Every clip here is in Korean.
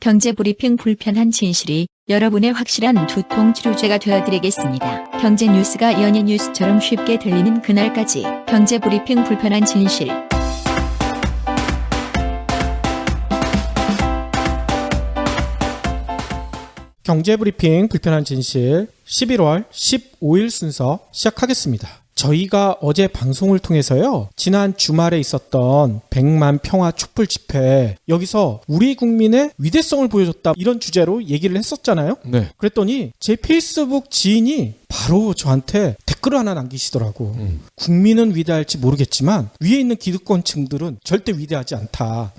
경제브리핑 불편한 진실이 여러분의 확실한 두통 치료제가 되어드리겠습니다. 경제뉴스가 연예뉴스처럼 쉽게 들리는 그날까지 경제브리핑 불편한 진실. 경제브리핑 불편한 진실 11월 15일 순서 시작하겠습니다. 저희가 어제 방송을 통해서요, 지난 주말에 있었던 100만 평화 촛불 집회, 여기서 우리 국민의 위대성을 보여줬다, 이런 주제로 얘기를 했었잖아요. 네. 그랬더니 제 페이스북 지인이 바로 저한테 댓글을 하나 남기시더라고. 국민은 위대할지 모르겠지만 위에 있는 기득권층들은 절대 위대하지 않다.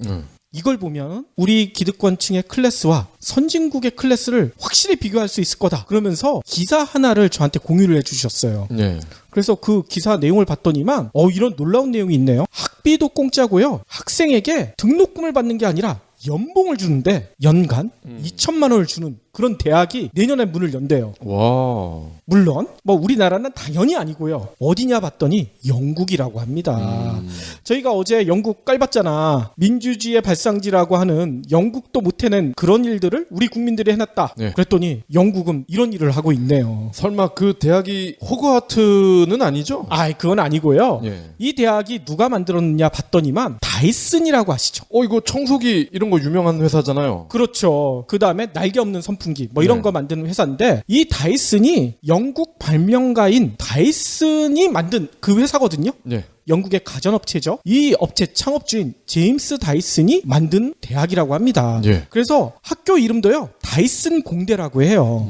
이걸 보면 우리 기득권층의 클래스와 선진국의 클래스를 확실히 비교할 수 있을 거다, 그러면서 기사 하나를 저한테 공유를 해주셨어요. 네. 그래서 그 기사 내용을 봤더니만 이런 놀라운 내용이 있네요. 학비도 공짜고요, 학생에게 등록금을 받는 게 아니라 연봉을 주는데 연간 2천만 원을 주는 그런 대학이 내년에 문을 연대요. 와. 물론 우리나라는 당연히 아니고요. 어디냐 봤더니 영국이라고 합니다. 저희가 어제 영국 깔봤잖아. 민주주의의 발상지라고 하는 영국도 못 해낸 그런 일들을 우리 국민들이 해놨다. 네. 그랬더니 영국은 이런 일을 하고 있네요. 설마 그 대학이 호그와트는 아니죠? 그건 아니고요. 예. 이 대학이 누가 만들었느냐 봤더니만 다이슨이라고 아시죠? 이거 청소기 이런 거 유명한 회사잖아요. 그렇죠. 그 다음에 날개 없는 선풍기 이런 네. 거 만드는 회사인데, 이 다이슨이 영국 발명가인 다이슨이 만든 그 회사거든요. 네. 영국의 가전업체죠. 이 업체 창업주인 제임스 다이슨이 만든 대학이라고 합니다. 예. 그래서 학교 이름도요, 다이슨 공대라고 해요.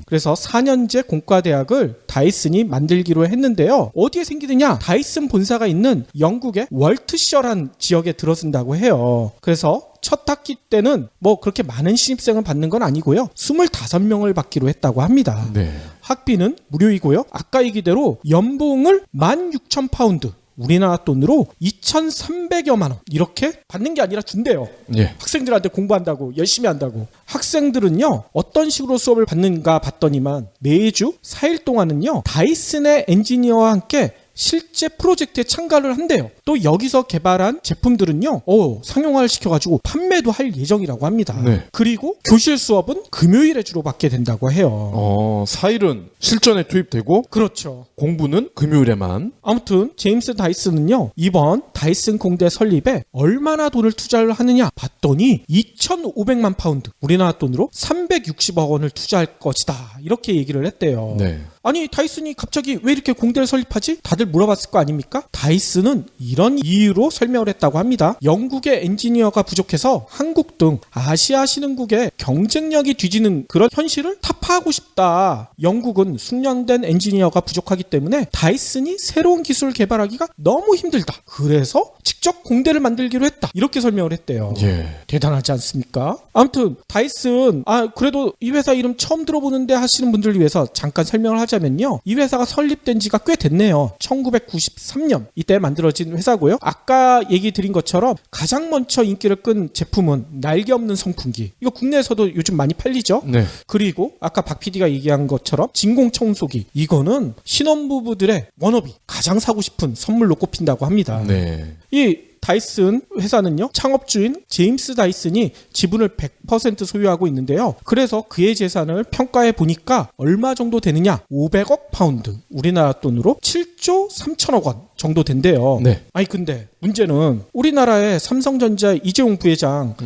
그래서 4년제 공과대학을 다이슨이 만들기로 했는데요. 어디에 생기느냐? 다이슨 본사가 있는 영국의 월트셔란 지역에 들어선다고 해요. 그래서 첫 학기 때는 그렇게 많은 신입생을 받는 건 아니고요, 25명을 받기로 했다고 합니다. 네. 학비는 무료이고요, 아까 얘기대로 연봉을 16,000파운드, 우리나라 돈으로 2,300여만 원 이렇게 받는 게 아니라 준대요. 예. 학생들한테 공부한다고, 열심히 한다고. 학생들은요, 어떤 식으로 수업을 받는가 봤더니만 매주 4일 동안은요, 다이슨의 엔지니어와 함께 실제 프로젝트에 참가를 한대요. 또 여기서 개발한 제품들은요, 상용화를 시켜가지고 판매도 할 예정이라고 합니다. 네. 그리고 교실 수업은 금요일에 주로 받게 된다고 해요. 4일은 실전에 투입되고 그렇죠. 공부는 금요일에만. 아무튼 제임스 다이슨은요, 이번 다이슨 공대 설립에 얼마나 돈을 투자를 하느냐 봤더니 2,500만 파운드, 우리나라 돈으로 360억 원을 투자할 것이다, 이렇게 얘기를 했대요. 네. 아니, 다이슨이 갑자기 왜 이렇게 공대를 설립하지? 다들 물어봤을 거 아닙니까? 다이슨은 이런 이유로 설명을 했다고 합니다. 영국의 엔지니어가 부족해서 한국 등 아시아 신흥국의 경쟁력이 뒤지는 그런 현실을 타파하고 싶다. 영국은 숙련된 엔지니어가 부족하기 때문에 다이슨이 새로운 기술을 개발하기가 너무 힘들다. 그래서 직접 공대를 만들기로 했다, 이렇게 설명을 했대요. 예. 대단하지 않습니까? 아무튼 다이슨, 그래도 이 회사 이름 처음 들어보는데 하시는 분들을 위해서 잠깐 설명을 하자면요, 이 회사가 설립된 지가 꽤 됐네요. 1993년 이때 만들어진 회사고요. 아까 얘기 드린 것처럼 가장 먼저 인기를 끈 제품은 날개 없는 선풍기. 이거 국내에서도 요즘 많이 팔리죠. 네. 그리고 아까 박 PD가 얘기한 것처럼 진공 청소기, 이거는 신혼부부들의 워너비, 가장 사고 싶은 선물로 꼽힌다고 합니다. 네. 이 다이슨 회사는요, 창업주인 제임스 다이슨이 지분을 100% 소유하고 있는데요. 그래서 그의 재산을 평가해 보니까 얼마 정도 되느냐? 500억 파운드, 우리나라 돈으로 7조 3천억 원 정도 된대요. 네. 근데 문제는 우리나라의 삼성전자 이재용 부회장,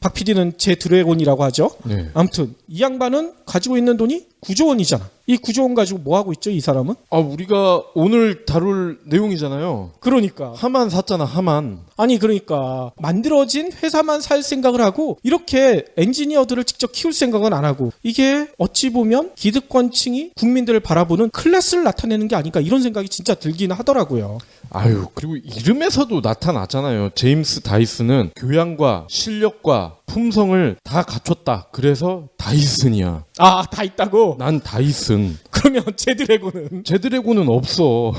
박 PD는 제 드래곤이라고 하죠. 네. 아무튼 이 양반은 가지고 있는 돈이 9조 원이잖아. 이 9조 원 가지고 뭐 하고 있죠, 이 사람은? 우리가 오늘 다룰 내용이잖아요. 그러니까. 하만 샀잖아, 하만. 그러니까 만들어진 회사만 살 생각을 하고 이렇게 엔지니어들을 직접 키울 생각은 안 하고, 이게 어찌 보면 기득권층이 국민들을 바라보는 클래스를 나타내는 게 아닌가, 이런 생각이 진짜 들긴 하더라고요. 그리고 이름에서도 나타났잖아요. 제임스 다이슨은 교양과 실력과 품성을 다 갖췄다. 그래서 다이슨이야. 다 있다고? 난 다이슨. 그러면 제 드래곤은? 제 드래곤은 없어.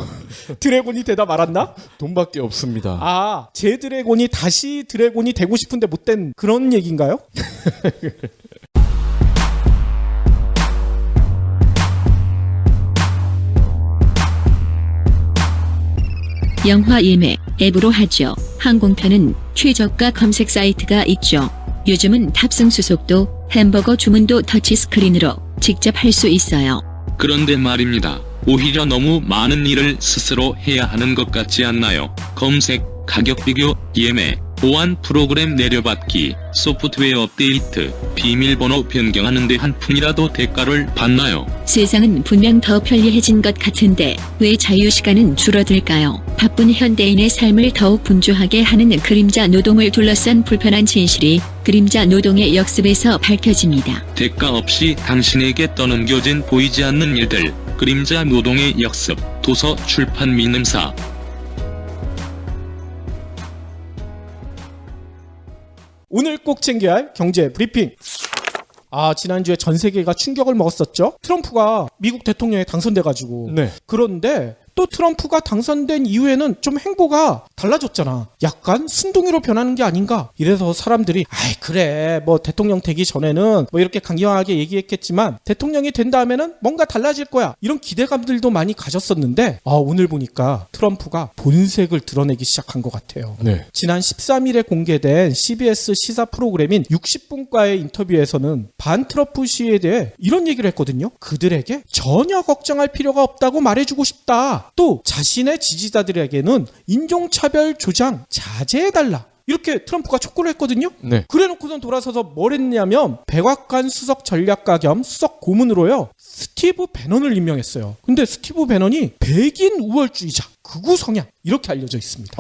드래곤이 되다 말았나? 돈밖에 없습니다. 제 드래곤이 다시 드래곤이 되고 싶은데 못된 그런 얘기인가요? 영화 예매 앱으로 하죠. 항공편은 최저가 검색 사이트가 있죠. 요즘은 탑승 수속도, 햄버거 주문도 터치스크린으로 직접 할 수 있어요. 그런데 말입니다. 오히려 너무 많은 일을 스스로 해야 하는 것 같지 않나요? 검색, 가격 비교, 예매, 보안 프로그램 내려받기, 소프트웨어 업데이트, 비밀번호 변경하는데 한 푼이라도 대가를 받나요? 세상은 분명 더 편리해진 것 같은데 왜 자유시간은 줄어들까요? 바쁜 현대인의 삶을 더욱 분주하게 하는 그림자 노동을 둘러싼 불편한 진실이 그림자 노동의 역습에서 밝혀집니다. 대가 없이 당신에게 떠넘겨진 보이지 않는 일들, 그림자 노동의 역습, 도서 출판 민음사. 오늘 꼭 챙겨야 할 경제 브리핑. 지난주에 전 세계가 충격을 먹었었죠. 트럼프가 미국 대통령에 당선돼가지고. 네. 그런데 또 트럼프가 당선된 이후에는 좀 행보가 달라졌잖아. 약간 순둥이로 변하는 게 아닌가. 이래서 사람들이 그래 뭐 대통령 되기 전에는 뭐 이렇게 강경하게 얘기했겠지만 대통령이 된 다음에는 뭔가 달라질 거야. 이런 기대감들도 많이 가졌었는데 오늘 보니까 트럼프가 본색을 드러내기 시작한 것 같아요. 네. 지난 13일에 공개된 CBS 시사 프로그램인 60분과의 인터뷰에서는 반트럼프 시위에 대해 이런 얘기를 했거든요. 그들에게 전혀 걱정할 필요가 없다고 말해주고 싶다. 또 자신의 지지자들에게는 인종차별 조장 자제해달라. 이렇게 트럼프가 촉구를 했거든요. 네. 그래놓고선 돌아서서 뭘 했냐면 백악관 수석 전략가 겸 수석 고문으로요 스티브 배넌을 임명했어요. 근데 스티브 배넌이 백인 우월주의자, 극우 성향 이렇게 알려져 있습니다.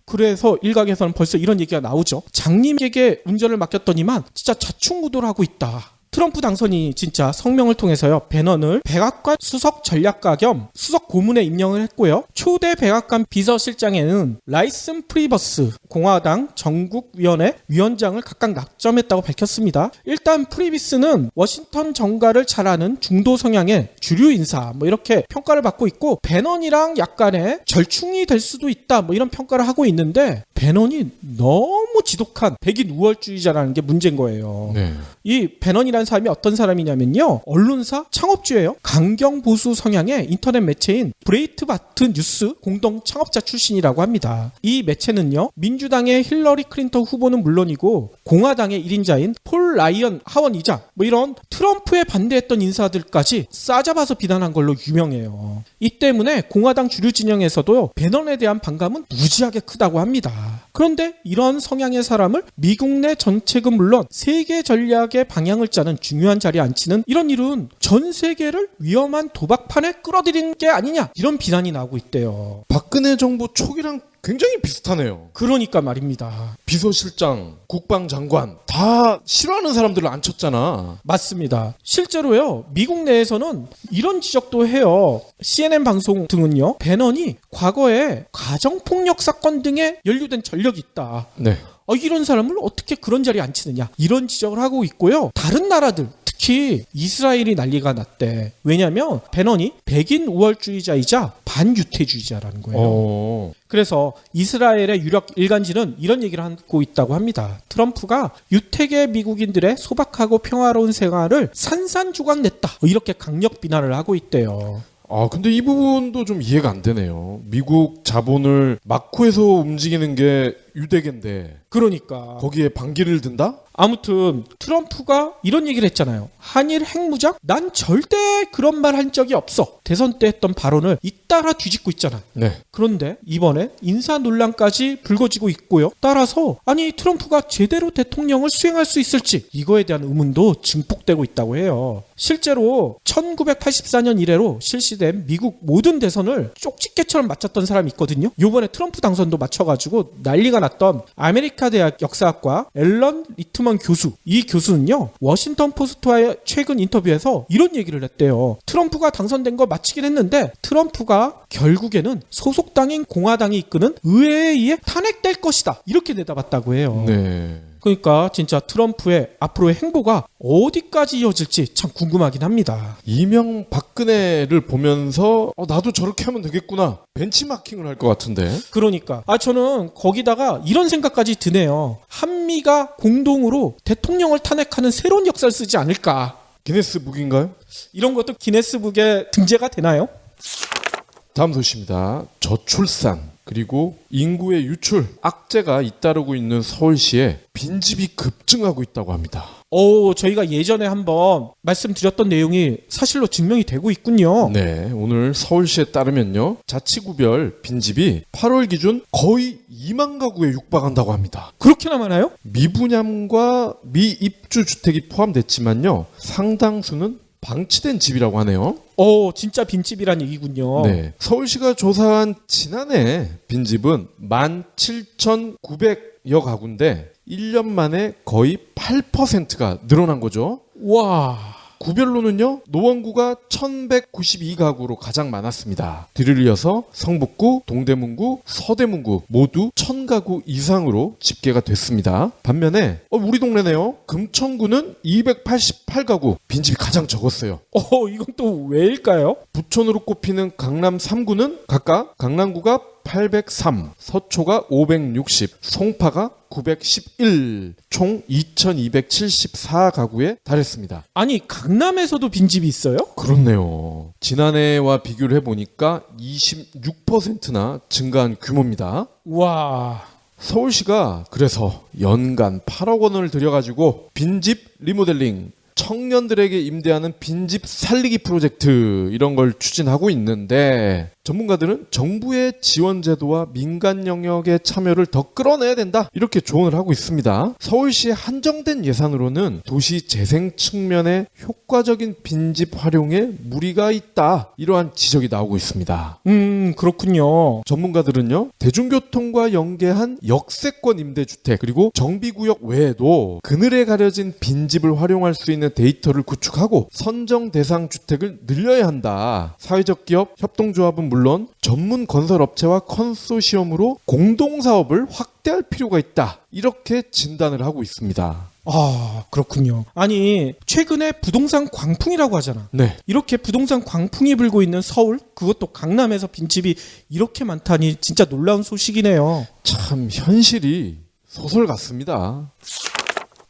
그래서 일각에서는 벌써 이런 얘기가 나오죠. 장님에게 운전을 맡겼더니만 진짜 자충우돌 하고 있다. 트럼프 당선이 진짜 성명을 통해서요 배넌을 백악관 수석 전략가 겸 수석 고문에 임명을 했고요. 초대 백악관 비서실장에는 라이슨 프리버스 공화당 전국위원회 위원장을 각각 낙점했다고 밝혔습니다. 일단 프리비스는 워싱턴 정가를 잘 아는 중도 성향의 주류 인사 뭐 이렇게 평가를 받고 있고 배넌이랑 약간의 절충이 될 수도 있다 뭐 이런 평가를 하고 있는데 배넌이 너무 지독한 백인 우월주의자라는 게 문제인 거예요. 네. 이 배넌이라는 사람이 어떤 사람이냐면요. 언론사 창업주예요. 강경 보수 성향의 인터넷 매체인 브레이트바트 뉴스 공동 창업자 출신이라고 합니다. 이 매체는요. 민주당의 힐러리 클린턴 후보는 물론이고 공화당의 1인자인 폴 라이언 하원의장 뭐 이런 트럼프에 반대했던 인사들까지 싸잡아서 비난한 걸로 유명해요. 이 때문에 공화당 주류 진영에서도 배넌에 대한 반감은 무지하게 크다고 합니다. 그런데 이런 성향의 사람을 미국 내 정책은 물론 세계 전략의 방향을 짜는 중요한 자리에 앉히는 이런 일은 전 세계를 위험한 도박판에 끌어들이는 게 아니냐 이런 비난이 나오고 있대요. 박근혜 정부 초기랑 굉장히 비슷하네요. 그러니까 말입니다. 비서실장, 국방장관 다 싫어하는 사람들을 앉혔잖아. 맞습니다. 실제로요. 미국 내에서는 이런 지적도 해요. CNN 방송 등은요. 배넌이 과거에 가정폭력 사건 등에 연루된 전력이 있다. 네. 이런 사람을 어떻게 그런 자리에 앉히느냐 이런 지적을 하고 있고요. 다른 나라들 특히 이스라엘이 난리가 났대. 왜냐하면 배넌이 백인 우월주의자이자 반유태주의자라는 거예요. 그래서 이스라엘의 유력 일간지는 이런 얘기를 하고 있다고 합니다. 트럼프가 유태계 미국인들의 소박하고 평화로운 생활을 산산조각냈다. 이렇게 강력 비난을 하고 있대요. 근데 이 부분도 좀 이해가 안 되네요. 미국 자본을 막후에서 움직이는 게 유대계인데 그러니까 거기에 반기를 든다? 아무튼 트럼프가 이런 얘기를 했잖아요. 한일 핵무장? 난 절대 그런 말 한 적이 없어. 대선 때 했던 발언을 잇따라 뒤집고 있잖아. 네. 그런데 이번에 인사 논란까지 불거지고 있고요. 따라서 트럼프가 제대로 대통령을 수행할 수 있을지 이거에 대한 의문도 증폭되고 있다고 해요. 실제로 1984년 이래로 실시된 미국 모든 대선을 쪽집게처럼 마쳤던 사람이 있거든요. 이번에 트럼프 당선도 맞춰가지고 난리가 났던 아메리카 대학 역사학과 앨런 리트먼 교수. 이 교수는요. 워싱턴 포스트와의 최근 인터뷰에서 이런 얘기를 했대요. 트럼프가 당선된 거 마치긴 했는데 트럼프가 결국에는 소속당인 공화당이 이끄는 의회에 의해 탄핵될 것이다. 이렇게 내다봤다고 해요. 네. 그러니까 진짜 트럼프의 앞으로의 행보가 어디까지 이어질지 참 궁금하긴 합니다. 이명 박근혜를 보면서 나도 저렇게 하면 되겠구나. 벤치마킹을 할 것 같은데. 그러니까 저는 거기다가 이런 생각까지 드네요. 한미가 공동으로 대통령을 탄핵하는 새로운 역사를 쓰지 않을까. 기네스북인가요? 이런 것도 기네스북에 등재가 되나요? 다음 소식입니다. 저출산. 그리고 인구의 유출, 악재가 잇따르고 있는 서울시에 빈집이 급증하고 있다고 합니다. 저희가 예전에 한번 말씀드렸던 내용이 사실로 증명이 되고 있군요. 네, 오늘 서울시에 따르면요, 자치구별 빈집이 8월 기준 거의 2만 가구에 육박한다고 합니다. 그렇게나 많아요? 미분양과 미입주 주택이 포함됐지만요, 상당수는 방치된 집이라고 하네요. 진짜 빈집이란 얘기군요. 네, 서울시가 조사한 지난해 빈집은 17,900여 가구인데 1년 만에 거의 8%가 늘어난 거죠. 와. 구별로는요, 노원구가 1192가구로 가장 많았습니다. 뒤를 이어서 성북구, 동대문구, 서대문구 모두 1000가구 이상으로 집계가 됐습니다. 반면에 우리 동네네요. 금천구는 288가구, 빈집이 가장 적었어요. 이건 또 왜일까요? 부촌으로 꼽히는 강남 3구는 각각 강남구가 803, 서초가 560, 송파가 911, 총 2274가구에 달했습니다. 아니, 강남에서도 빈집이 있어요? 그렇네요. 지난해와 비교를 해보니까 26%나 증가한 규모입니다. 와. 서울시가 그래서 연간 8억 원을 들여가지고 빈집 리모델링, 청년들에게 임대하는 빈집 살리기 프로젝트 이런 걸 추진하고 있는데, 전문가들은 정부의 지원 제도와 민간 영역의 참여를 더 끌어내야 된다, 이렇게 조언을 하고 있습니다. 서울시의 한정된 예산으로는 도시 재생 측면에 효과적인 빈집 활용에 무리가 있다, 이러한 지적이 나오고 있습니다. 그렇군요. 전문가들은요, 대중교통과 연계한 역세권 임대주택 그리고 정비구역 외에도 그늘에 가려진 빈집을 활용할 수 있는 데이터를 구축하고 선정 대상 주택을 늘려야 한다. 사회적 기업, 협동조합은 물론 전문 건설업체와 컨소시엄으로 공동사업을 확대할 필요가 있다, 이렇게 진단을 하고 있습니다. 그렇군요. 아니, 최근에 부동산 광풍이라고 하잖아. 네. 이렇게 부동산 광풍이 불고 있는 서울, 그것도 강남에서 빈집이 이렇게 많다니 진짜 놀라운 소식이네요. 참 현실이 소설 같습니다.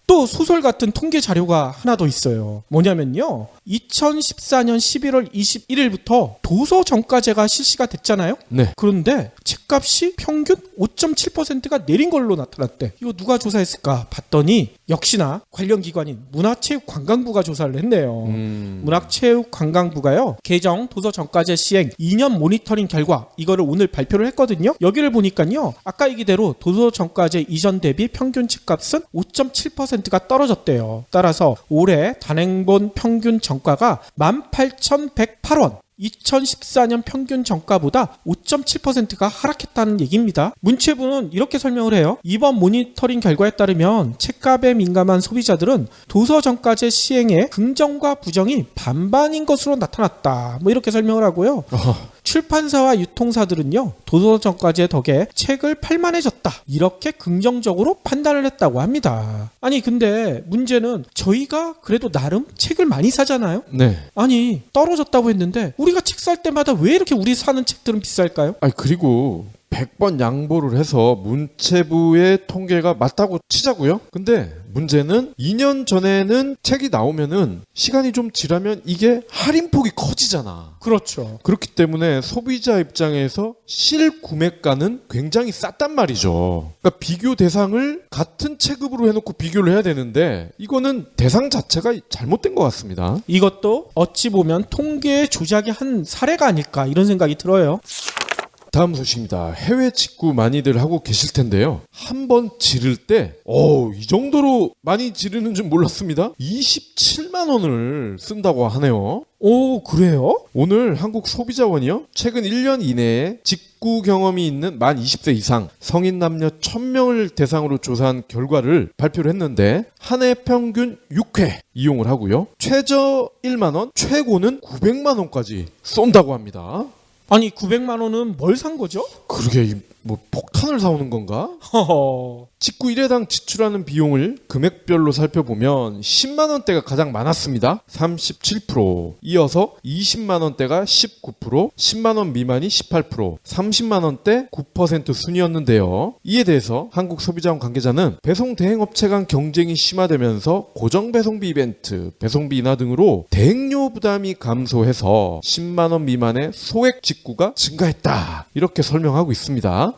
또 소설 같은 통계 자료가 하나 더 있어요. 뭐냐면요, 2014년 11월 21일부터 도서 정가제가 실시가 됐잖아요. 네. 그런데 책값이 평균 5.7%가 내린 걸로 나타났대. 이거 누가 조사했을까 봤더니 역시나 관련 기관인 문화체육관광부가 조사를 했네요. 문화체육관광부가요, 개정 도서 정가제 시행 2년 모니터링 결과 이거를 오늘 발표를 했거든요. 여기를 보니까요, 아까 얘기대로 도서 정가제 이전 대비 평균 책값은 5.7%가 떨어졌대요. 따라서 올해 단행본 평균 정가가 18,108원, 2014년 평균 정가보다 5.7%가 하락했다는 얘기입니다. 문체부는 이렇게 설명을 해요. 이번 모니터링 결과에 따르면 책값에 민감한 소비자들은 도서 정가제 시행에 긍정과 부정이 반반인 것으로 나타났다, 이렇게 설명을 하고요. 출판사와 유통사들은요, 도서 정가제 덕에 책을 팔만해졌다, 이렇게 긍정적으로 판단을 했다고 합니다. 아니, 근데 문제는 저희가 그래도 나름 책을 많이 사잖아요. 네. 아니, 떨어졌다고 했는데 우리가 책 살 때마다 왜 이렇게 우리 사는 책들은 비쌀까요? 그리고 100번 양보를 해서 문체부의 통계가 맞다고 치자고요. 근데 문제는 2년 전에는 책이 나오면은 시간이 좀 지나면 이게 할인폭이 커지잖아. 그렇죠. 그렇기 때문에 소비자 입장에서 실구매가는 굉장히 쌌단 말이죠. 그러니까 비교 대상을 같은 체급으로 해놓고 비교를 해야 되는데 이거는 대상 자체가 잘못된 것 같습니다. 이것도 어찌 보면 통계의 조작이 한 사례가 아닐까, 이런 생각이 들어요. 다음 소식입니다. 해외 직구 많이들 하고 계실 텐데요. 한 번 지를 때, 이 정도로 많이 지르는 줄 몰랐습니다. 27만 원을 쓴다고 하네요. 오, 그래요? 오늘 한국소비자원이요, 최근 1년 이내에 직구 경험이 있는 만 20세 이상 성인 남녀 1000명을 대상으로 조사한 결과를 발표를 했는데, 한 해 평균 6회 이용을 하고요. 최저 1만 원, 최고는 900만 원까지 쏜다고 합니다. 아니, 900만 원은 뭘 산 거죠? 그러게, 뭐 폭탄을 사오는 건가? 허허. 직구 1회당 지출하는 비용을 금액별로 살펴보면 10만 원대가 가장 많았습니다. 37%. 이어서 20만 원대가 19%, 10만 원 미만이 18%, 30만 원대 9% 순이었는데요. 이에 대해서 한국소비자원 관계자는 배송 대행업체 간 경쟁이 심화되면서 고정 배송비 이벤트, 배송비 인하 등으로 대행료 부담이 감소해서 10만 원 미만의 소액 직구가 증가했다. 이렇게 설명하고 있습니다.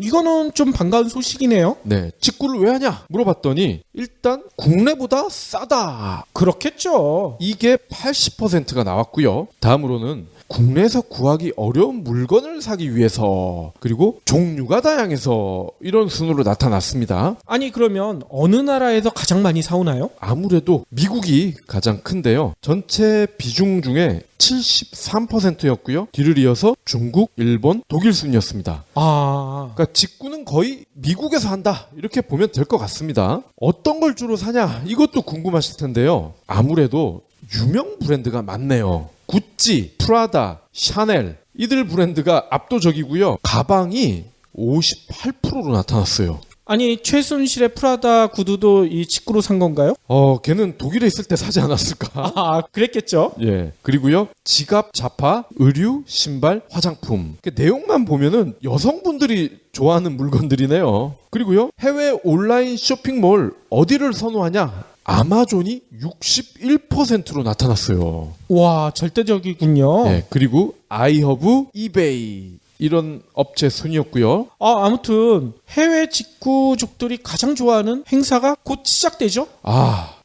이거는 좀 반가운 소식이네요. 네, 직구를 왜 하냐 물어봤더니 일단 국내보다 싸다. 그렇겠죠. 이게 80%가 나왔고요. 다음으로는 국내에서 구하기 어려운 물건을 사기 위해서, 그리고 종류가 다양해서 이런 순으로 나타났습니다. 아니 그러면 어느 나라에서 가장 많이 사오나요? 아무래도 미국이 가장 큰데요. 전체 비중 중에 73%였고요. 뒤를 이어서 중국, 일본, 독일 순이었습니다. 그러니까 직구는 거의 미국에서 한다 이렇게 보면 될 것 같습니다. 어떤 걸 주로 사냐 이것도 궁금하실 텐데요. 아무래도 유명 브랜드가 많네요. 구찌, 프라다, 샤넬 이들 브랜드가 압도적이고요. 가방이 58%로 나타났어요. 아니 최순실의 프라다 구두도 이 직구로 산 건가요? 걔는 독일에 있을 때 사지 않았을까? 그랬겠죠. 예. 그리고요. 지갑, 자파, 의류, 신발, 화장품. 내용만 보면은 여성분들이 좋아하는 물건들이네요. 그리고요. 해외 온라인 쇼핑몰 어디를 선호하냐? 아마존이 61%로 나타났어요. 와, 절대적이군요. 네, 그리고 아이허브, 이베이 이런 업체 순이었고요. 아무튼 해외 직구족들이 가장 좋아하는 행사가 곧 시작되죠?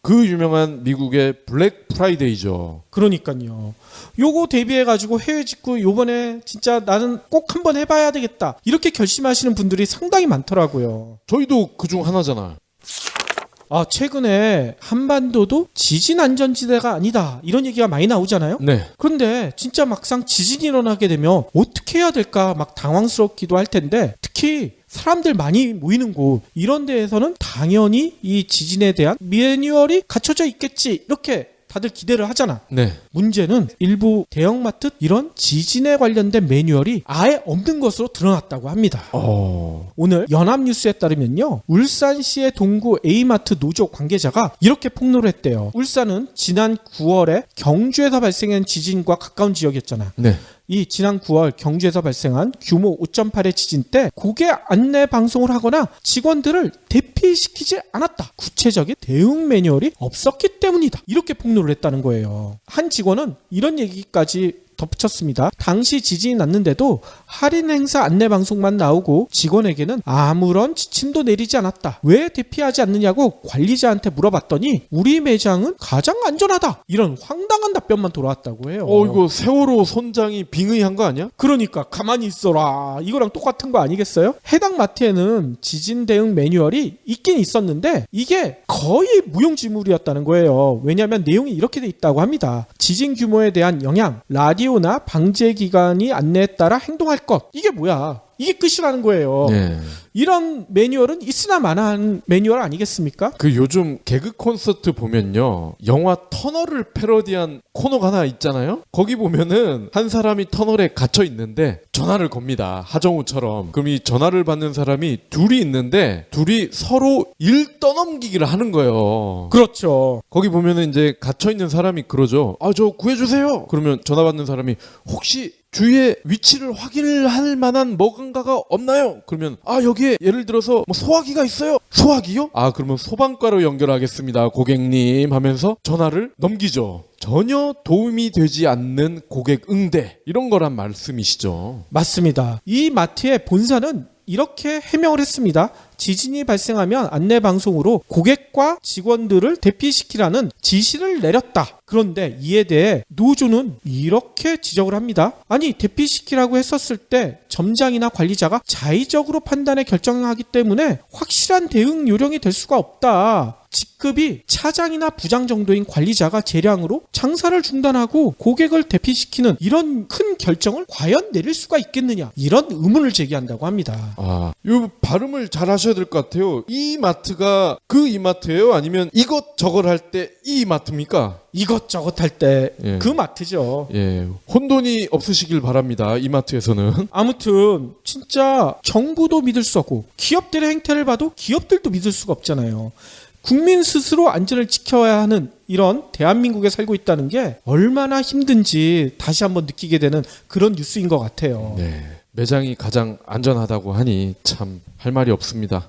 그 유명한 미국의 블랙 프라이데이죠. 그러니까요. 요거 대비해가지고 해외 직구 요번에 진짜 나는 꼭 한번 해봐야 되겠다. 이렇게 결심하시는 분들이 상당히 많더라고요. 저희도 그중 하나잖아요. 최근에 한반도도 지진 안전지대가 아니다 이런 얘기가 많이 나오잖아요. 네. 그런데 진짜 막상 지진이 일어나게 되면 어떻게 해야 될까 막 당황스럽기도 할 텐데, 특히 사람들 많이 모이는 곳 이런 데에서는 당연히 이 지진에 대한 매뉴얼이 갖춰져 있겠지 이렇게 다들 기대를 하잖아. 네. 문제는 일부 대형마트 이런 지진에 관련된 매뉴얼이 아예 없는 것으로 드러났다고 합니다. 오늘 연합뉴스에 따르면요, 울산시의 동구 A마트 노조 관계자가 이렇게 폭로를 했대요. 울산은 지난 9월에 경주에서 발생한 지진과 가까운 지역이었잖아. 네. 이 지난 9월 경주에서 발생한 규모 5.8의 지진 때 고객 안내 방송을 하거나 직원들을 대피시키지 않았다. 구체적인 대응 매뉴얼이 없었기 때문이다. 이렇게 폭로를 했다는 거예요. 한 직원은 이런 얘기까지 덧붙였습니다. 당시 지진이 났는데도 할인 행사 안내 방송만 나오고 직원에게는 아무런 지침도 내리지 않았다. 왜 대피하지 않느냐고 관리자한테 물어봤더니 우리 매장은 가장 안전하다. 이런 황당한 답변만 돌아왔다고 해요. 이거 세월호 손장이 빙의한 거 아니야? 그러니까 가만히 있어라. 이거랑 똑같은 거 아니겠어요? 해당 마트에는 지진 대응 매뉴얼이 있긴 있었는데 이게 거의 무용지물이었다는 거예요. 왜냐하면 내용이 이렇게 돼 있다고 합니다. 지진 규모에 대한 영향, 라디오나 방제 기관이 안내에 따라 행동할 것. 이게 뭐야? 이게 끝이라는 거예요. 네. 이런 매뉴얼은 있으나 마나한 매뉴얼 아니겠습니까? 요즘 개그 콘서트 보면요, 영화 터널을 패러디한 코너가 하나 있잖아요. 거기 보면은 한 사람이 터널에 갇혀 있는데 전화를 겁니다. 하정우처럼. 그럼 이 전화를 받는 사람이 둘이 있는데 둘이 서로 일 떠넘기기를 하는 거예요. 그렇죠. 거기 보면은 이제 갇혀 있는 사람이 그러죠. 저 구해주세요. 그러면 전화 받는 사람이 혹시 주위에 위치를 확인할 만한 뭔가가 없나요? 그러면 여기에 예를 들어서 뭐 소화기가 있어요. 소화기요? 그러면 소방과로 연결하겠습니다, 고객님 하면서 전화를 넘기죠. 전혀 도움이 되지 않는 고객 응대, 이런 거란 말씀이시죠. 맞습니다. 이 마트의 본사는 이렇게 해명을 했습니다. 지진이 발생하면 안내방송으로 고객과 직원들을 대피시키라는 지시를 내렸다. 그런데 이에 대해 노조는 이렇게 지적을 합니다. 아니, 대피시키라고 했었을 때 점장이나 관리자가 자의적으로 판단해 결정하기 때문에 확실한 대응 요령이 될 수가 없다. 직급이 차장이나 부장 정도인 관리자가 재량으로 장사를 중단하고 고객을 대피시키는 이런 큰 결정을 과연 내릴 수가 있겠느냐, 이런 의문을 제기한다고 합니다. 이 발음을 잘 하셔야 구분하셔야 될 것 같아요. 이 마트가 그 이마트예요? 아니면 이것저것 할 때 이 마트입니까? 이것저것 할 때 그 예. 마트죠. 예, 혼돈이 없으시길 바랍니다. 이마트에서는. 아무튼 진짜 정부도 믿을 수 없고 기업들의 행태를 봐도 기업들도 믿을 수가 없잖아요. 국민 스스로 안전을 지켜야 하는 이런 대한민국에 살고 있다는 게 얼마나 힘든지 다시 한번 느끼게 되는 그런 뉴스인 것 같아요. 네, 매장이 가장 안전하다고 하니 참 할 말이 없습니다.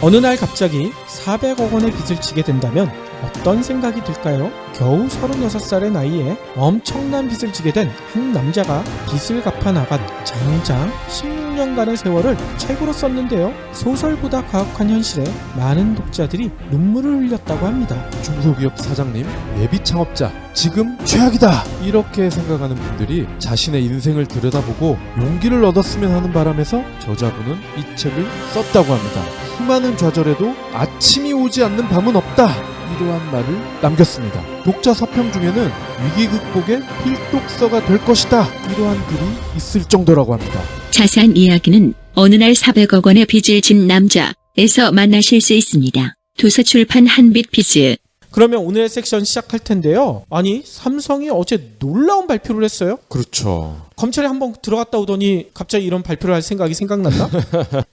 어느 날 갑자기 400억 원의 빚을 지게 된다면 어떤 생각이 들까요? 겨우 36살의 나이에 엄청난 빚을 지게 된 한 남자가 빚을 갚아 나간 장장 16년간의 세월을 책으로 썼는데요. 소설보다 가혹한 현실에 많은 독자들이 눈물을 흘렸다고 합니다. 중소기업 사장님, 예비 창업자, 지금 최악이다! 이렇게 생각하는 분들이 자신의 인생을 들여다보고 용기를 얻었으면 하는 바람에서 저자분은 이 책을 썼다고 합니다. 수많은 좌절에도 아침이 오지 않는 밤은 없다! 이러한 말을 남겼습니다. 독자 서평 중에는 위기 극복의 필독서가 될 것이다! 이러한 글이 있을 정도라고 합니다. 자세한 이야기는 어느 날 400억 원의 빚을 진 남자에서 만나실 수 있습니다. 도서출판 한빛비즈. 그러면 오늘의 섹션 시작할 텐데요. 아니, 삼성이 어제 놀라운 발표를 했어요. 그렇죠. 검찰에 한번 들어갔다 오더니 갑자기 이런 발표를 할 생각이 생각났나?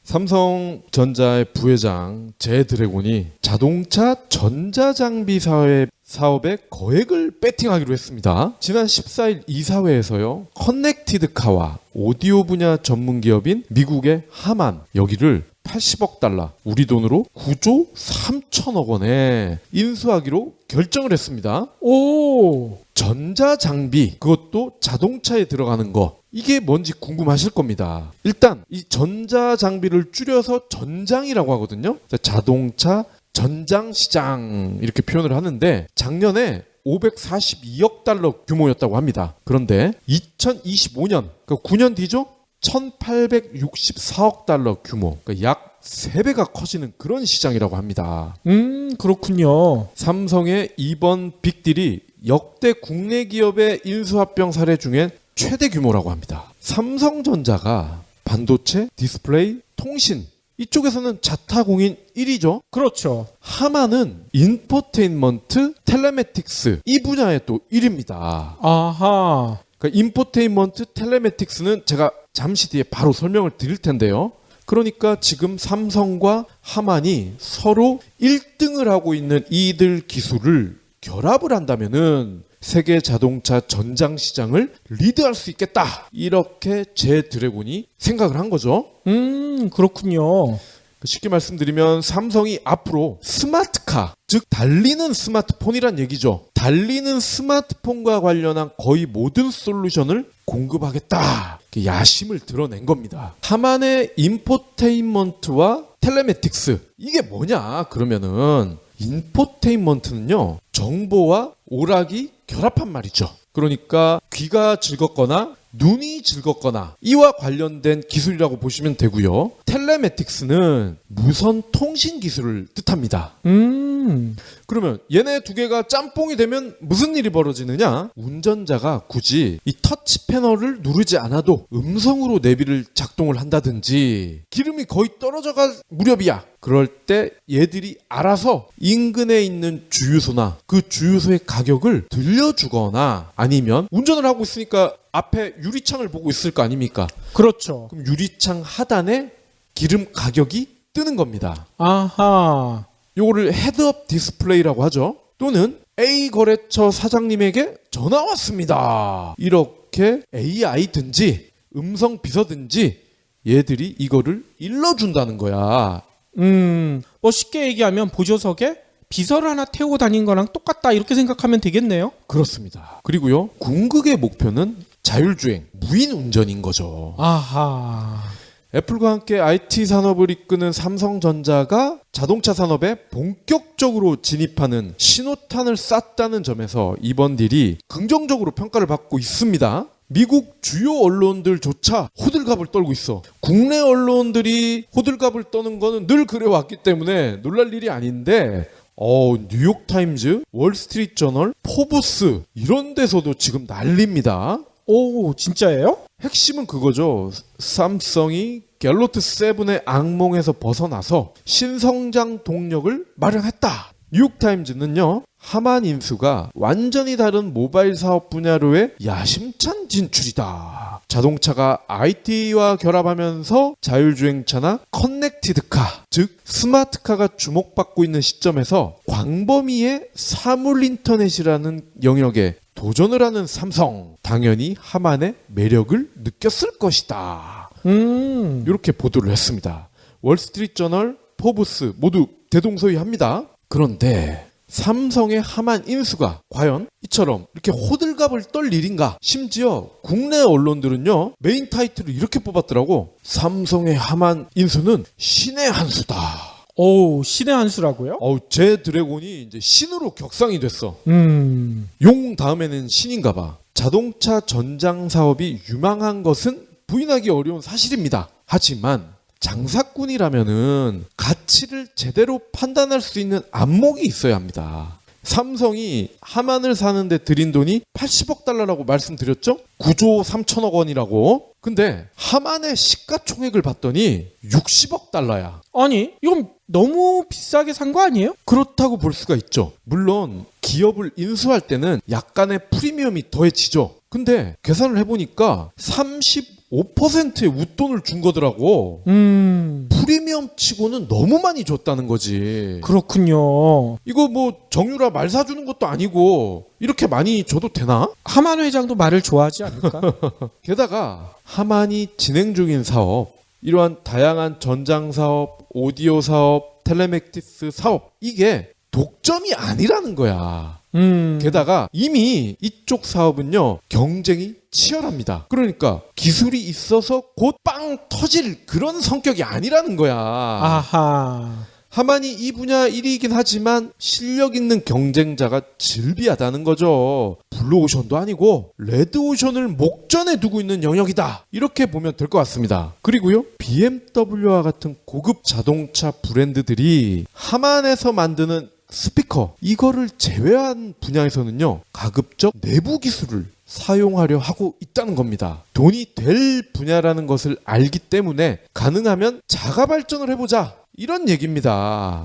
삼성전자의 부회장 제 드래곤이 자동차 전자장비 사업의 거액을 배팅하기로 했습니다. 지난 14일 이사회에서요. 커넥티드카와 오디오 분야 전문 기업인 미국의 하만 여기를 80억 달러, 우리 돈으로 9조 3천억 원에 인수하기로 결정을 했습니다. 오, 전자장비, 그것도 자동차에 들어가는 거. 이게 뭔지 궁금하실 겁니다. 일단 이 전자장비를 줄여서 전장이라고 하거든요. 자동차 전장시장 이렇게 표현을 하는데 작년에 542억 달러 규모였다고 합니다. 그런데 2025년, 그러니까 9년 뒤죠? 1864억 달러 규모, 그러니까 약 3배가 커지는 그런 시장이라고 합니다. 그렇군요. 삼성의 이번 빅딜이 역대 국내 기업의 인수합병 사례 중에 최대 규모라고 합니다. 삼성전자가 반도체, 디스플레이, 통신 이쪽에서는 자타공인 1위죠. 그렇죠. 하만은 인포테인먼트, 텔레매틱스 이 분야에 또 1위입니다. 아하. 그러니까 인포테인먼트, 텔레매틱스는 제가 잠시 뒤에 바로 설명을 드릴 텐데요. 그러니까 지금 삼성과 하만이 서로 1등을 하고 있는 이들 기술을 결합을 한다면은 세계 자동차 전장 시장을 리드할 수 있겠다. 이렇게 제 드래곤이 생각을 한 거죠. 그렇군요. 쉽게 말씀드리면 삼성이 앞으로 스마트카, 즉 달리는 스마트폰이란 얘기죠. 달리는 스마트폰과 관련한 거의 모든 솔루션을 공급하겠다. 야심을 드러낸 겁니다. 하만의 인포테인먼트와 텔레매틱스 이게 뭐냐 그러면은 인포테인먼트는요 정보와 오락이 결합한 말이죠. 그러니까 귀가 즐겁거나 눈이 즐겁거나 이와 관련된 기술이라고 보시면 되고요. 텔레매틱스는 무선 통신 기술을 뜻합니다. 그러면 얘네 두 개가 짬뽕이 되면 무슨 일이 벌어지느냐? 운전자가 굳이 이 터치 패널을 누르지 않아도 음성으로 내비를 작동을 한다든지 기름이 거의 떨어져갈 무렵이야. 그럴 때 얘들이 알아서 인근에 있는 주유소나 그 주유소의 가격을 들려주거나 아니면 운전을 하고 있으니까 앞에 유리창을 보고 있을 거 아닙니까? 그렇죠. 그럼 유리창 하단에 기름 가격이 뜨는 겁니다. 아하. 요거를 헤드업 디스플레이라고 하죠. 또는 A 거래처 사장님에게 전화 왔습니다. 이렇게 AI든지 음성 비서든지 얘들이 이거를 일러준다는 거야. 뭐 쉽게 얘기하면 보조석에 비서를 하나 태우고 다닌 거랑 똑같다 이렇게 생각하면 되겠네요. 그렇습니다. 그리고요. 궁극의 목표는 자율주행, 무인 운전인 거죠. 아하. 애플과 함께 IT 산업을 이끄는 삼성전자가 자동차 산업에 본격적으로 진입하는 신호탄을 쐈다는 점에서 이번 딜이 긍정적으로 평가를 받고 있습니다. 미국 주요 언론들조차 호들갑을 떨고 있어. 국내 언론들이 호들갑을 떠는 거는 늘 그래왔기 때문에 놀랄 일이 아닌데 뉴욕타임즈, 월스트리트저널, 포브스 이런 데서도 지금 난립니다. 오, 진짜예요? 핵심은 그거죠. 삼성이 갤로트 7의 악몽에서 벗어나서 신성장 동력을 마련했다. 뉴욕타임즈는요, 하만 인수가 완전히 다른 모바일 사업 분야로의 야심찬 진출이다. 자동차가 IT와 결합하면서 자율주행차나 커넥티드카, 즉 스마트카가 주목받고 있는 시점에서 광범위의 사물 인터넷이라는 영역에 도전을 하는 삼성, 당연히 하만의 매력을 느꼈을 것이다. 이렇게 보도를 했습니다. 월스트리트저널, 포브스 모두 대동소이합니다. 그런데 삼성의 하만 인수가 과연 이처럼 이렇게 호들갑을 떨 일인가? 심지어 국내 언론들은요, 메인 타이틀을 이렇게 뽑았더라고. 삼성의 하만 인수는 신의 한 수다. 오, 신의 한 수라고요? 제 드래곤이 이제 신으로 격상이 됐어. 용 다음에는 신인가 봐. 자동차 전장 사업이 유망한 것은 부인하기 어려운 사실입니다. 하지만 장사꾼이라면은 가치를 제대로 판단할 수 있는 안목이 있어야 합니다. 삼성이 하만을 사는데 들인 돈이 80억 달러라고 말씀드렸죠? 9조 3천억 원이라고. 근데 하만의 시가총액을 봤더니 60억 달러야. 아니, 이건 너무 비싸게 산 거 아니에요? 그렇다고 볼 수가 있죠. 물론 기업을 인수할 때는 약간의 프리미엄이 더해지죠. 근데 계산을 해보니까 35%의 웃돈을 준 거더라고. 프리미엄 치고는 너무 많이 줬다는 거지. 그렇군요. 이거 뭐 정유라 말 사주는 것도 아니고 이렇게 많이 줘도 되나? 하만 회장도 말을 좋아하지 않을까? 게다가 하만이 진행 중인 사업, 이러한 다양한 전장 사업, 오디오 사업, 텔레맥티스 사업, 이게 독점이 아니라는 거야. 게다가 이미 이쪽 사업은요, 경쟁이 치열합니다. 그러니까 기술이 있어서 곧 빵 터질 그런 성격이 아니라는 거야. 아하. 하만이 이 분야 1위이긴 하지만 실력 있는 경쟁자가 즐비하다는 거죠. 블루오션도 아니고 레드오션을 목전에 두고 있는 영역이다. 이렇게 보면 될 것 같습니다. 그리고요, BMW와 같은 고급 자동차 브랜드들이 하만에서 만드는 스피커, 이거를 제외한 분야에서는요, 가급적 내부 기술을 사용하려 하고 있다는 겁니다. 돈이 될 분야라는 것을 알기 때문에 가능하면 자가 발전을 해보자, 이런 얘기입니다.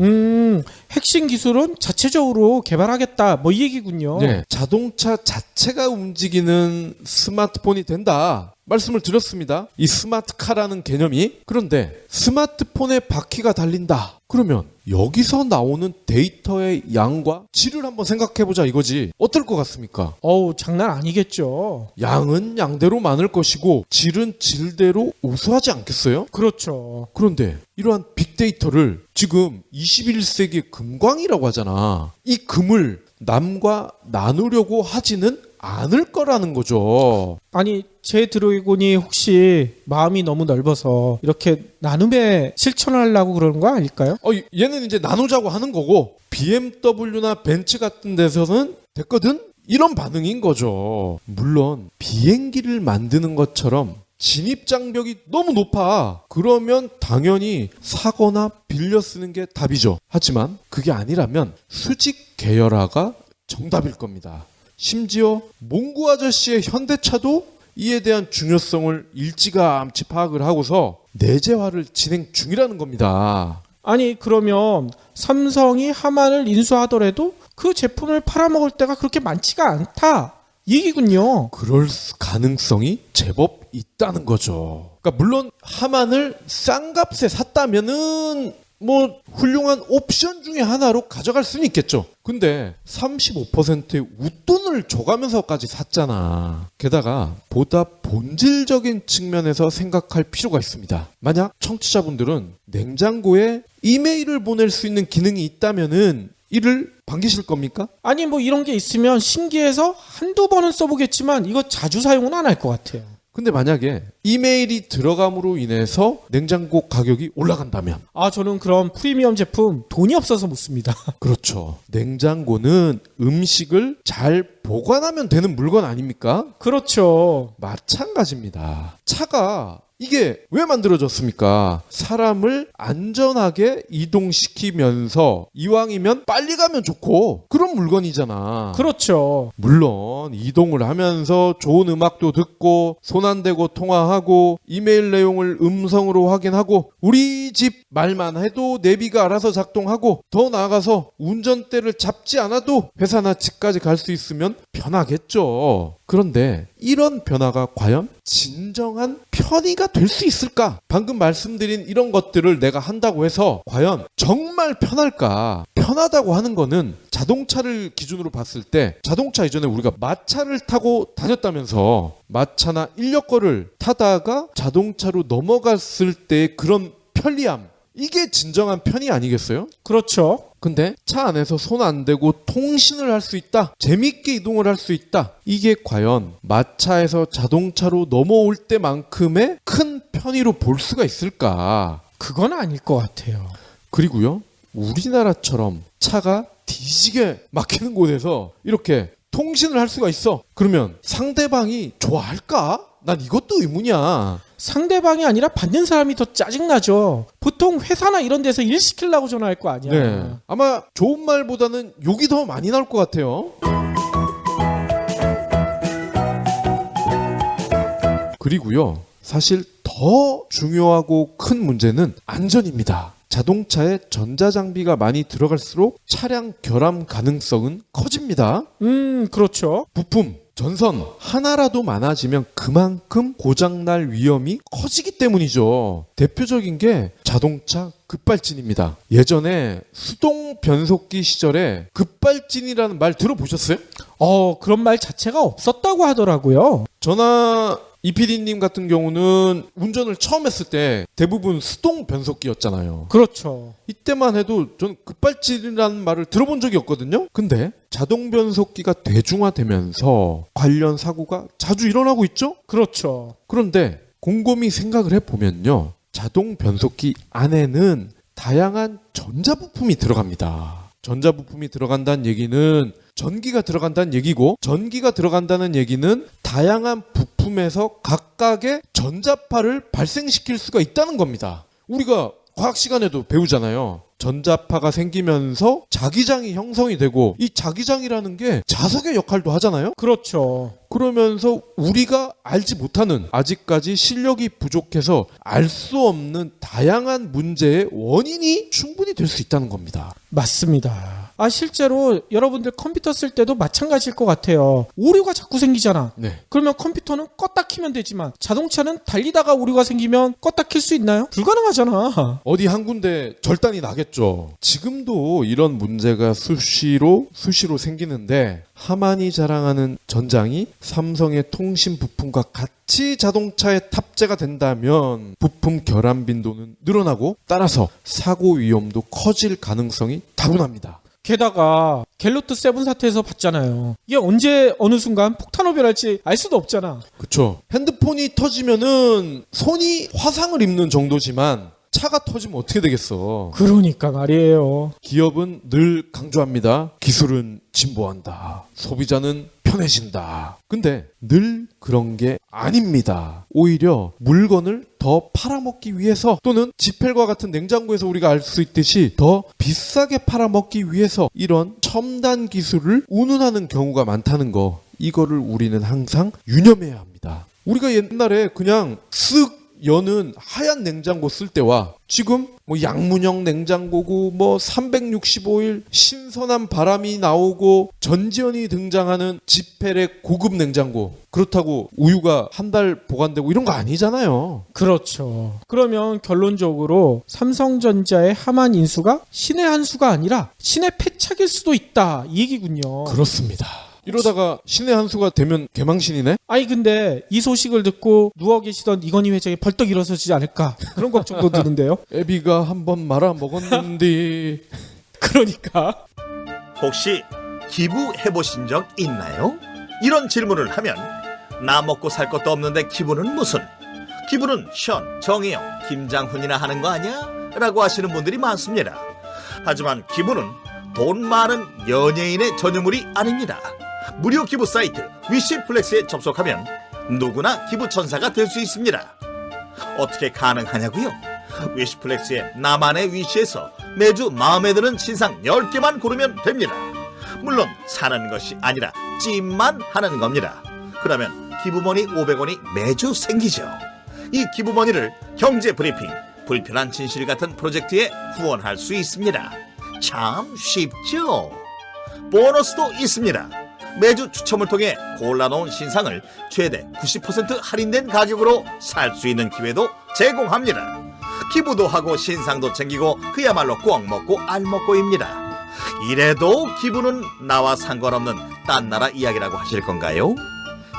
핵심 기술은 자체적으로 개발하겠다, 뭐 이 얘기군요. 네, 자동차 자체가 움직이는 스마트폰이 된다 말씀을 드렸습니다. 이 스마트카라는 개념이. 그런데 스마트폰에 바퀴가 달린다. 그러면 여기서 나오는 데이터의 양과 질을 한번 생각해보자 이거지. 어떨 것 같습니까? 장난 아니겠죠. 양은 양대로 많을 것이고 질은 질대로 우수하지 않겠어요? 그렇죠. 그런데 이러한 빅데이터를 지금 21세기의 금광이라고 하잖아. 이 금을 남과 나누려고 하지는 않을 거라는 거죠. 아니, 제 드래곤이 혹시 마음이 너무 넓어서 이렇게 나눔에 실천하려고 그러는 거 아닐까요? 얘는 이제 나누자고 하는 거고, BMW나 벤츠 같은 데서는 됐거든? 이런 반응인 거죠. 물론 비행기를 만드는 것처럼 진입 장벽이 너무 높아. 그러면 당연히 사거나 빌려 쓰는 게 답이죠. 하지만 그게 아니라면 수직 계열화가 정답일 겁니다. 심지어 몽구 아저씨의 현대차도 이에 대한 중요성을 일찌감치 파악을 하고서 내재화를 진행 중이라는 겁니다. 아니, 그러면 삼성이 하만을 인수하더라도 그 제품을 팔아먹을 때가 그렇게 많지가 않다, 이 얘기군요. 그럴 가능성이 제법 있다는 거죠. 그러니까 물론 하만을 싼 값에 샀다면은 뭐 훌륭한 옵션 중에 하나로 가져갈 수는 있겠죠. 근데 35%의 웃돈을 줘가면서까지 샀잖아. 게다가 보다 본질적인 측면에서 생각할 필요가 있습니다. 만약 청취자분들은 냉장고에 이메일을 보낼 수 있는 기능이 있다면은 이를 반기실 겁니까? 아니, 뭐 이런 게 있으면 신기해서 한두 번은 써보겠지만 이거 자주 사용은 안 할 것 같아요. 근데 만약에 이메일이 들어감으로 인해서 냉장고 가격이 올라간다면, 저는 그런 프리미엄 제품 돈이 없어서 못 씁니다. 그렇죠. 냉장고는 음식을 잘 보관하면 되는 물건 아닙니까? 그렇죠. 마찬가지입니다. 차가 이게 왜 만들어졌습니까? 사람을 안전하게 이동시키면서 이왕이면 빨리 가면 좋고 그런 물건이잖아. 그렇죠. 물론 이동을 하면서 좋은 음악도 듣고 손 안 대고 통화하고 이메일 내용을 음성으로 확인하고 우리 집 말만 해도 내비가 알아서 작동하고 더 나아가서 운전대를 잡지 않아도 회사나 집까지 갈 수 있으면 편하겠죠. 그런데 이런 변화가 과연 진정한 편의가 될 수 있을까? 방금 말씀드린 이런 것들을 내가 한다고 해서 과연 정말 편할까? 편하다고 하는 거는 자동차를 기준으로 봤을 때 자동차 이전에 우리가 마차를 타고 다녔다면서 마차나 인력거를 타다가 자동차로 넘어갔을 때의 그런 편리함, 이게 진정한 편의 아니겠어요? 그렇죠. 근데 차 안에서 손 안 대고 통신을 할 수 있다, 재밌게 이동을 할 수 있다, 이게 과연 마차에서 자동차로 넘어올 때만큼의 큰 편의로 볼 수가 있을까? 그건 아닐 것 같아요. 그리고요, 우리나라처럼 차가 뒤지게 막히는 곳에서 이렇게 통신을 할 수가 있어. 그러면 상대방이 좋아할까? 난 이것도 의문이야. 상대방이 아니라 받는 사람이 더 짜증나죠. 보통 회사나 이런 데서 일 시키려고 전화할 거 아니야. 네. 아마 좋은 말보다는 욕이 더 많이 나올 것 같아요. 그리고요, 사실 더 중요하고 큰 문제는 안전입니다. 자동차에 전자장비가 많이 들어갈수록 차량 결함 가능성은 커집니다. 그렇죠. 부품, 전선 하나라도 많아지면 그만큼 고장날 위험이 커지기 때문이죠. 대표적인 게 자동차 급발진입니다. 예전에 수동 변속기 시절에 급발진이라는 말 들어보셨어요? 그런 말 자체가 없었다고 하더라고요. 저나 이PD님 같은 경우는 운전을 처음 했을 때 대부분 수동 변속기였잖아요. 그렇죠. 이때만 해도 전 급발진이라는 말을 들어본 적이 없거든요. 근데 자동 변속기가 대중화되면서 관련 사고가 자주 일어나고 있죠? 그렇죠. 그런데 곰곰이 생각을 해보면요, 자동 변속기 안에는 다양한 전자부품이 들어갑니다. 전자부품이 들어간다는 얘기는 전기가 들어간다는 얘기고, 전기가 들어간다는 얘기는 다양한 부품에서 각각의 전자파를 발생시킬 수가 있다는 겁니다. 우리가 과학 시간에도 배우잖아요. 전자파가 생기면서 자기장이 형성이 되고, 이 자기장이라는 게 자석의 역할도 하잖아요. 그렇죠. 그러면서 우리가 알지 못하는, 아직까지 실력이 부족해서 알 수 없는 다양한 문제의 원인이 충분히 될 수 있다는 겁니다. 맞습니다. 실제로 여러분들 컴퓨터 쓸 때도 마찬가지일 것 같아요. 오류가 자꾸 생기잖아. 네. 그러면 컴퓨터는 껐다 키면 되지만 자동차는 달리다가 오류가 생기면 껐다 킬 수 있나요? 불가능하잖아. 어디 한 군데 절단이 나겠죠. 지금도 이런 문제가 수시로 생기는데, 하만이 자랑하는 전장이 삼성의 통신 부품과 같이 자동차에 탑재가 된다면 부품 결함 빈도는 늘어나고, 따라서 사고 위험도 커질 가능성이 다분합니다. 게다가 갤로트 7 사태에서 봤잖아요. 이게 언제 어느 순간 폭탄 오변할지 알 수도 없잖아. 그쵸. 핸드폰이 터지면은 손이 화상을 입는 정도지만 차가 터지면 어떻게 되겠어. 그러니까 말이에요. 기업은 늘 강조합니다. 기술은 진보한다. 소비자는 편해진다. 근데 늘 그런 게 아닙니다. 오히려 물건을 더 팔아먹기 위해서, 또는 지펠과 같은 냉장고에서 우리가 알 수 있듯이 더 비싸게 팔아먹기 위해서 이런 첨단 기술을 운운하는 경우가 많다는 거, 이거를 우리는 항상 유념해야 합니다. 우리가 옛날에 그냥 쓱 여는 하얀 냉장고 쓸 때와 지금 뭐 양문형 냉장고고 뭐 365일 신선한 바람이 나오고 전지현이 등장하는 지펠의 고급 냉장고, 그렇다고 우유가 한 달 보관되고 이런 거 아니잖아요. 그렇죠. 그러면 결론적으로 삼성전자의 하만 인수가 신의 한 수가 아니라 신의 패착일 수도 있다, 이 얘기군요. 그렇습니다. 이러다가 신의 한 수가 되면 개망신이네? 근데 이 소식을 듣고 누워 계시던 이건희 회장이 벌떡 일어서지 않을까, 그런 걱정도 드는데요. 애비가 한번 말아 먹었는데. 그러니까 혹시 기부해보신 적 있나요? 이런 질문을 하면 나 먹고 살 것도 없는데 기부는 무슨? 기부는 션, 정혜영, 김장훈이나 하는 거 아니야? 라고 하시는 분들이 많습니다. 하지만 기부는 돈 많은 연예인의 전유물이 아닙니다. 무료 기부 사이트 위시플렉스에 접속하면 누구나 기부 천사가 될 수 있습니다. 어떻게 가능하냐고요? 위시플렉스의 나만의 위시에서 매주 마음에 드는 신상 10개만 고르면 됩니다. 물론 사는 것이 아니라 찜만 하는 겁니다. 그러면 기부머니 500원이 매주 생기죠. 이 기부머니를 경제브리핑, 불편한 진실 같은 프로젝트에 후원할 수 있습니다. 참 쉽죠? 보너스도 있습니다. 매주 추첨을 통해 골라놓은 신상을 최대 90% 할인된 가격으로 살 수 있는 기회도 제공합니다. 기부도 하고 신상도 챙기고 그야말로 꽉 먹고 알 먹고입니다. 이래도 기부는 나와 상관없는 딴 나라 이야기라고 하실 건가요?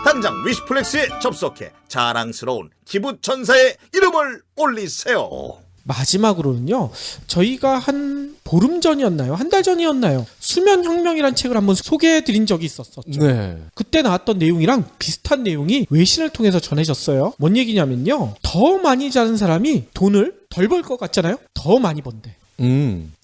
당장 위시플렉스에 접속해 자랑스러운 기부천사의 이름을 올리세요. 마지막으로는요, 저희가 한 보름 전이었나요? 한 달 전이었나요? 수면혁명이란 책을 한번 소개해드린 적이 있었었죠. 네. 그때 나왔던 내용이랑 비슷한 내용이 외신을 통해서 전해졌어요. 뭔 얘기냐면요, 더 많이 자는 사람이 돈을 덜 벌 것 같잖아요? 더 많이 번대.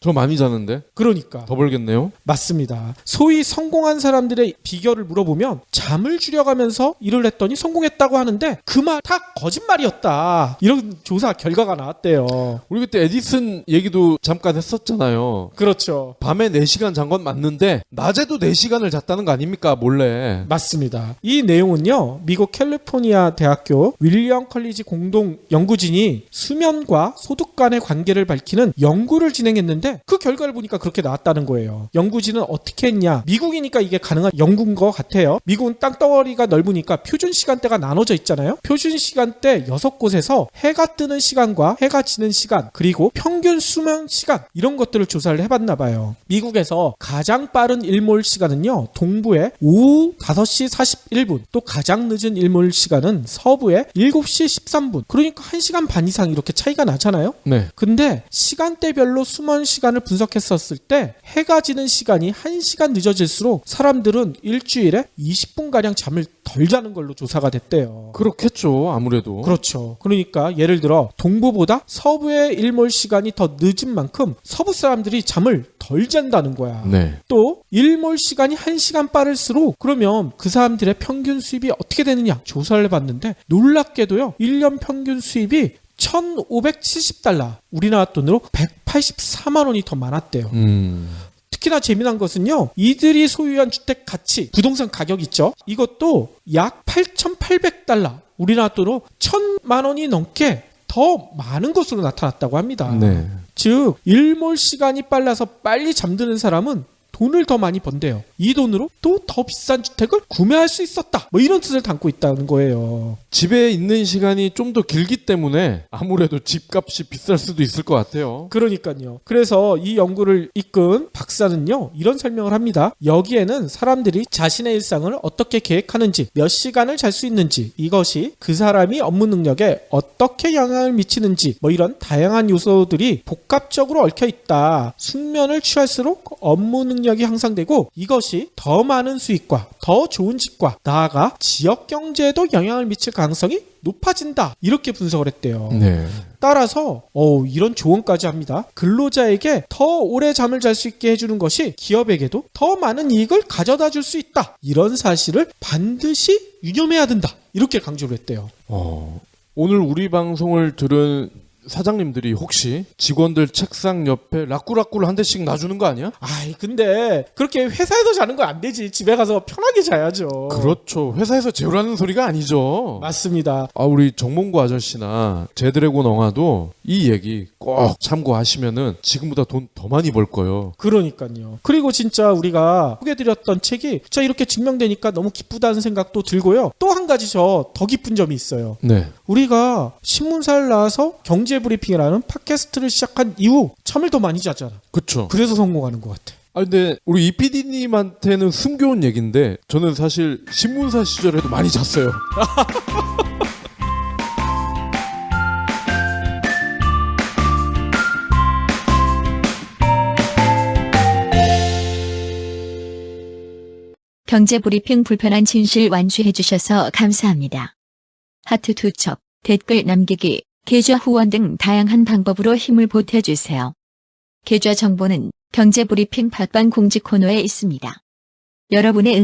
저 많이 자는데 그러니까 더 벌겠네요. 맞습니다. 소위 성공한 사람들의 비결을 물어보면 잠을 줄여가면서 일을 했더니 성공했다고 하는데 그 말 다 거짓말이었다, 이런 조사 결과가 나왔대요. 우리 그때 에디슨 얘기도 잠깐 했었잖아요. 그렇죠. 밤에 4시간 잔 건 맞는데 낮에도 4시간을 잤다는 거 아닙니까? 몰래. 맞습니다. 이 내용은요, 미국 캘리포니아 대학교 윌리엄 컬리지 공동 연구진이 수면과 소득 간의 관계를 밝히는 연구를 진행했는데 그 결과를 보니까 그렇게 나왔다는 거예요. 연구진은 어떻게 했냐? 미국이니까 이게 가능한 연구인 것 같아요. 미국은 땅덩어리가 넓으니까 표준 시간대가 나눠져 있잖아요. 표준 시간대 6곳에서 해가 뜨는 시간과 해가 지는 시간, 그리고 평균 수면 시간, 이런 것들을 조사를 해봤나 봐요. 미국에서 가장 빠른 일몰 시간은요, 동부의 오후 5시 41분, 또 가장 늦은 일몰 시간은 서부의 7시 13분. 그러니까 1시간 반 이상 이렇게 차이가 나잖아요. 네. 근데 시간대별로 수면 시간을 분석했었을 때 해가 지는 시간이 1시간 늦어질수록 사람들은 일주일에 20분가량 잠을 덜 자는 걸로 조사가 됐대요. 그렇겠죠. 아무래도. 그렇죠. 그러니까 예를 들어 동부보다 서부의 일몰 시간이 더 늦은 만큼 서부 사람들이 잠을 덜 잔다는 거야. 네. 또 일몰 시간이 1시간 빠를수록 그러면 그 사람들의 평균 수입이 어떻게 되느냐 조사를 해봤는데 놀랍게도요, 1년 평균 수입이 1,570달러, 우리나라 돈으로 184만 원이 더 많았대요. 특히나 재미난 것은요, 이들이 소유한 주택 가치, 부동산 가격 있죠? 이것도 약 8,800달러, 우리나라 돈으로 1,000만 원이 넘게 더 많은 것으로 나타났다고 합니다. 네. 즉 일몰 시간이 빨라서 빨리 잠드는 사람은 돈을 더 많이 번대요. 이 돈으로 또 더 비싼 주택을 구매할 수 있었다, 뭐 이런 뜻을 담고 있다는 거예요. 집에 있는 시간이 좀 더 길기 때문에 아무래도 집값이 비쌀 수도 있을 것 같아요. 그러니까요. 그래서 이 연구를 이끈 박사는요, 이런 설명을 합니다. 여기에는 사람들이 자신의 일상을 어떻게 계획하는지, 몇 시간을 잘 수 있는지, 이것이 그 사람이 업무 능력에 어떻게 영향을 미치는지, 뭐 이런 다양한 요소들이 복합적으로 얽혀 있다. 숙면을 취할수록 업무 능력이 향상되고 이것이 더 많은 수익과 더 좋은 집과 나아가 지역 경제에도 영향을 미칠 가능성이 높아진다, 이렇게 분석을 했대요. 네. 따라서 이런 조언까지 합니다. 근로자에게 더 오래 잠을 잘 수 있게 해주는 것이 기업에게도 더 많은 이익을 가져다 줄 수 있다, 이런 사실을 반드시 유념해야 된다, 이렇게 강조를 했대요. 오늘 우리 방송을 들은 사장님들이 혹시 직원들 책상 옆에 라꾸라꾸를 한 대씩 놔주는 거 아니야? 아이, 근데 그렇게 회사에서 자는 건 안 되지. 집에 가서 편하게 자야죠. 그렇죠. 회사에서 재우라는 소리가 아니죠. 맞습니다. 우리 정몽구 아저씨나 제드래곤 엉아도 이 얘기 꼭 참고하시면은 지금보다 돈 더 많이 벌 거예요. 그러니까요. 그리고 진짜 우리가 소개해드렸던 책이 진짜 이렇게 증명되니까 너무 기쁘다는 생각도 들고요. 또 한 가지 더 기쁜 점이 있어요. 네. 우리가 신문사를 나와서 경제브리핑이라는 팟캐스트를 시작한 이후 잠을 더 많이 자잖아. 그쵸. 그래서 성공하는 것 같아. 근데 우리 이 PD님한테는 숨겨온 얘기인데 저는 사실 신문사 시절에도 많이 잤어요. 경제브리핑 불편한 진실 완수해 주셔서 감사합니다. 하트 2척, 댓글 남기기, 계좌 후원 등 다양한 방법으로 힘을 보태주세요. 계좌 정보는 경제브리핑 팟빵 공지 코너에 있습니다. 여러분의